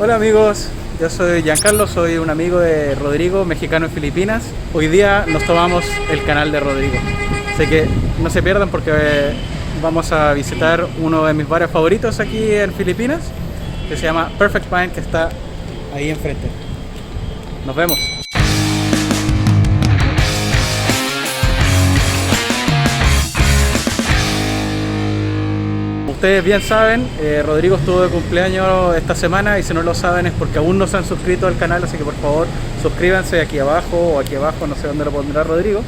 Hola amigos, yo soy Giancarlo, soy un amigo de Rodrigo, mexicano en Filipinas. Hoy día nos tomamos el canal de Rodrigo, así que no se pierdan porque vamos a visitar uno de mis bares favoritos aquí en Filipinas, que se llama Perfect Pine, que está ahí enfrente. Nos vemos. Ustedes bien saben, Rodrigo estuvo de cumpleaños esta semana y si no lo saben es porque aún no se han suscrito al canal, así que por favor suscríbanse aquí abajo o aquí abajo, no sé dónde lo pondrá Rodrigo.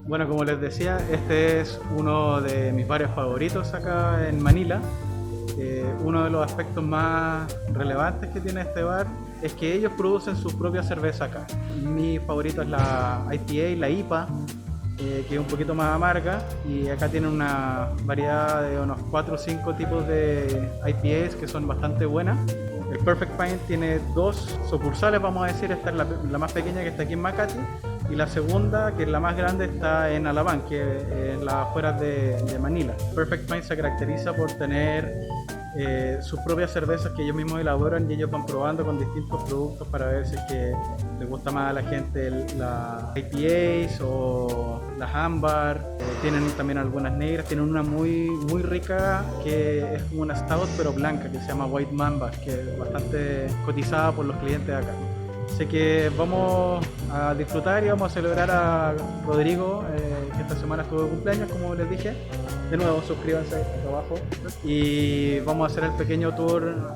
Bueno, como les decía, este es uno de mis bares favoritos acá en Manila. Uno de los aspectos más relevantes que tiene este bar es que ellos producen su propia cerveza acá. Mi favorito es la IPA, la IPA, que es un poquito más amarga, y acá tienen una variedad de unos 4 o 5 tipos de IPAs que son bastante buenas. El Perfect Pine tiene dos sucursales, vamos a decir. Esta es la más pequeña, que está aquí en Makati, y la segunda, que es la más grande, está en Elaboran, que es en las afueras de Manila. Perfect Pine se caracteriza por tener sus propias cervezas que ellos mismos elaboran, y ellos van probando con distintos productos para ver si es que les gusta más a la gente las IPAs o las ámbar. Tienen también algunas negras, tienen una muy rica que es como una stout pero blanca, que se llama White Mamba, que es bastante cotizada por los clientes de acá. Así que vamos a disfrutar y vamos a celebrar a Rodrigo, que esta semana estuvo de cumpleaños, como les dije. De nuevo, suscríbanse aquí abajo. Y vamos a hacer el pequeño tour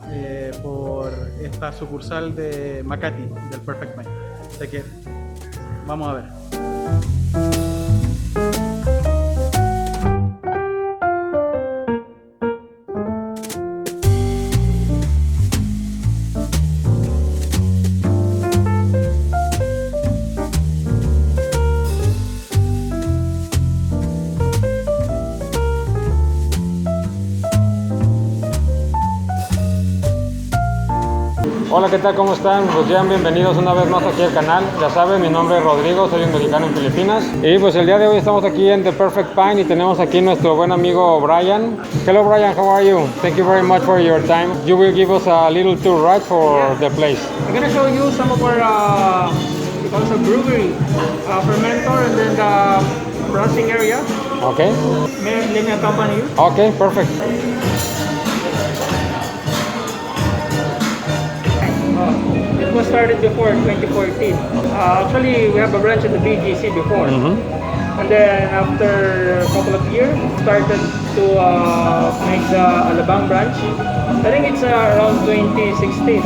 por esta sucursal de Makati, del Perfect Pine. Así que vamos a ver. Hola, ¿qué tal? ¿Cómo están? Pues sean bienvenidos una vez más aquí al canal. Ya saben, mi nombre es Rodrigo, soy un mexicano en Filipinas. Y pues el día de hoy estamos aquí en The Perfect Pine y tenemos aquí nuestro buen amigo Brian. Hello Brian, how are you? Thank you very much for your time. You will give us a little tour, right, for the place. I'm gonna show you some of our also brewery, fermentor, and then the processing area. Okay. Let me accompany you. Okay, perfect. It was started before 2014. Actually, we have a branch in the BGC before. And then after a couple of years, started to make the Alabang branch. I think it's around 2016.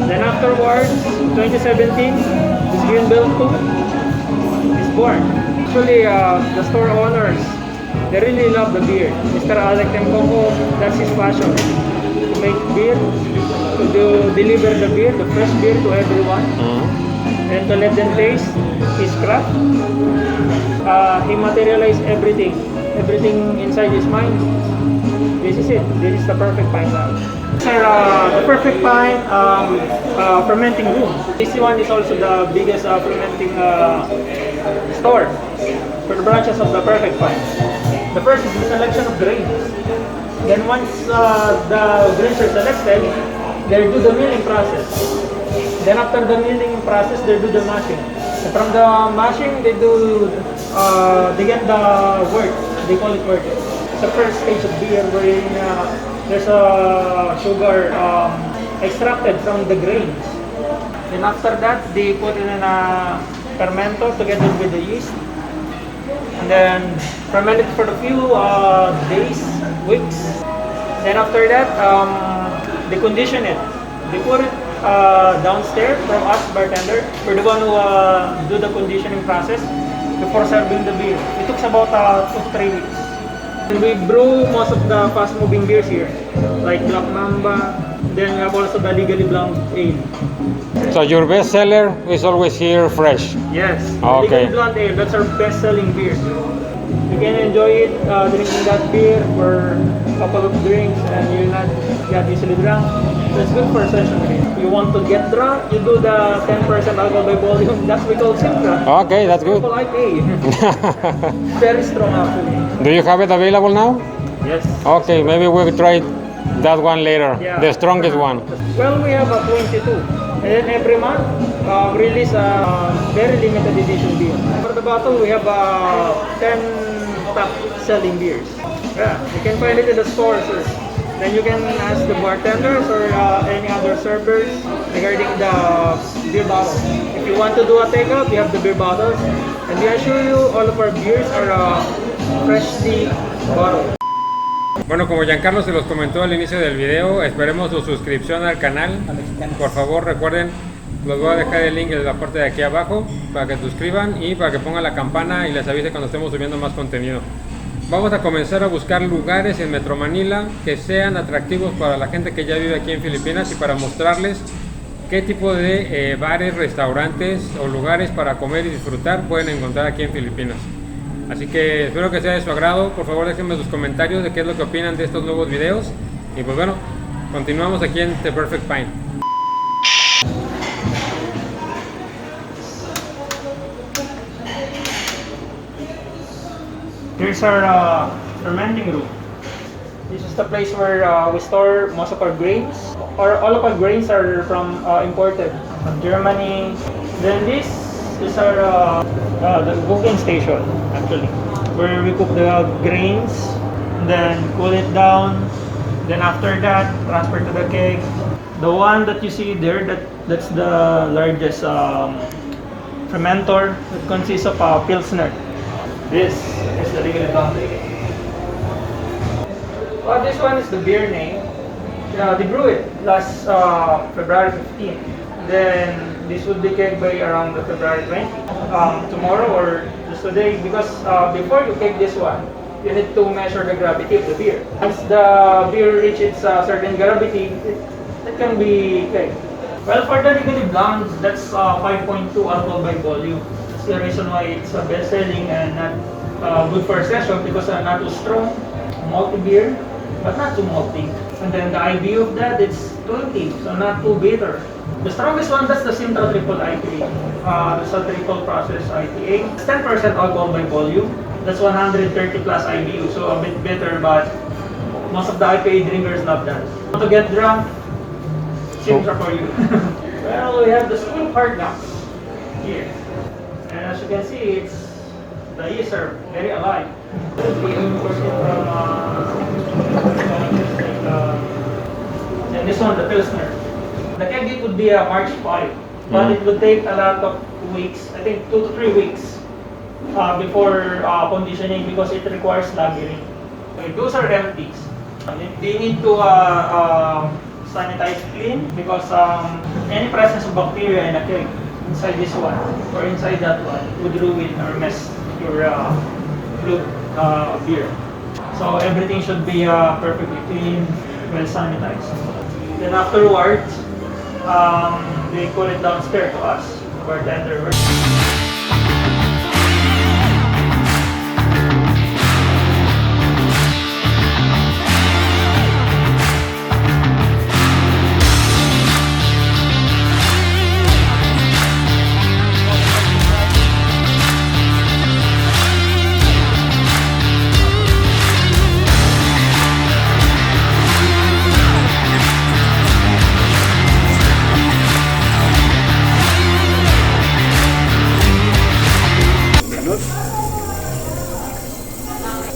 Then afterwards, 2017, this Greenbelt 2 is born. Actually, the store owners, they really love the beer. Mr. Alec Temcoco, that's his passion, to make beer, to deliver the beer, the fresh beer to everyone, and to let them taste his craft. He materialized everything inside his mind. This is it. This is the Perfect Pine now. Sir, the Perfect Pine fermenting room. This one is also the biggest fermenting store for the branches of the Perfect Pine. The first is the selection of grains. Then once the grains are selected, they do the milling process. Then after the milling process, they do the mashing. And from the mashing, they get the wort. They call it wort. It's the first stage of beer wherein there's a sugar extracted from the grains. Then after that, they put it in a fermenter together with the yeast. And then ferment it for a few days, weeks. Then after that, they condition it. They put it downstairs from us bartender. We're the one who do the conditioning process before serving the beer. It took about 2 to 3 weeks. And we brew most of the fast-moving beers here, like Black Mamba. Then we have also the legally blonde ale. So your best seller is always here fresh. Yes, Okay. legally blonde ale. That's our best-selling beer. You can enjoy it drinking that beer for a couple of drinks, and you'll not get easily drunk. That's good for a session. You want to get drunk, you do the 10% alcohol by volume. That's we call Simpra. Okay, that's good. Triple IPA. Very strong actually. Do you have it available now? Yes. Okay, maybe we'll try that one later, Yeah. the strongest one. Well, we have a 22. And then every month, we release a very limited edition beer. For the bottle, we have 10 top selling beers. Yeah, you can find it in the stores. Then you can ask the bartenders or any other servers regarding the beer bottles. If you want to do a takeout, we have the beer bottles. And we assure you, all of our beers are freshly bottled. Bueno, como Giancarlo se los comentó al inicio del video, esperemos su suscripción al canal. Por favor, recuerden, los voy a dejar el link en la parte de aquí abajo para que se suscriban y para que pongan la campana y les avise cuando estemos subiendo más contenido. Vamos a comenzar a buscar lugares en Metro Manila que sean atractivos para la gente que ya vive aquí en Filipinas y para mostrarles qué tipo de bares, restaurantes o lugares para comer y disfrutar pueden encontrar aquí en Filipinas. Así que espero que sea de su agrado. Por favor, déjenme sus comentarios de qué es lo que opinan de estos nuevos videos. Y pues bueno, continuamos aquí en The Perfect Pine. Here's our fermenting room. This is the place where we store most of our grains. All of our grains are from imported from Germany. Then this is our the cooking station, actually, where we cook the grains, then cool it down. Then after that, transfer to the keg. The one that you see there, that's the largest fermenter. It consists of a pilsner. This is the legally blonde ale. This one is the beer name. They brew it last February 15. Then this would be kegged by around February 20. Tomorrow or just today, because before you keg this one, you need to measure the gravity of the beer. Once the beer reaches a certain gravity, it can be kegged. Well, for the legally blonde, that's 5.2 alcohol by volume. That's the reason why it's best-selling and not good for a session, because not too strong, malty beer, but not too malty. And then the IBU of that, it's 20, so not too bitter. The strongest one, that's the Sintra Triple IPA. That's a triple process IPA. It's 10% alcohol by volume. That's 130 plus IBU, so a bit bitter, but most of the IPA drinkers love that. Want to get drunk? Sintra for you. Well, we have the school hard knocks here. And as you can see, the yeast are very alive. We import it from and this one, the Pilsner. The keg it would be March 5, but it would take a lot of weeks, I think 2 to 3 weeks before conditioning, because it requires lagering. Those are empties. They need to sanitize clean, because any presence of bacteria in a keg inside this one or inside that one would ruin or mess your beer. So everything should be perfectly clean, well sanitized. Then afterwards, they cool it downstairs to us, bartender.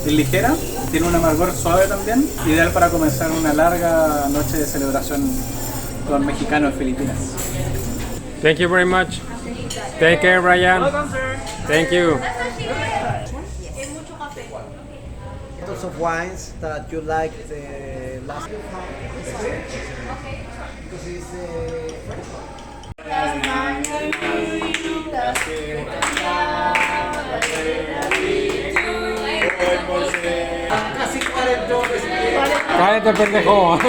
Es ligera, tiene un amargor suave también, ideal para comenzar una larga noche de celebración con mexicanos en Filipinas. Thank you very much. Take care, Brian. Welcome, sir. Thank you. Bottles of wines that you like the last. Cállate, pendejo.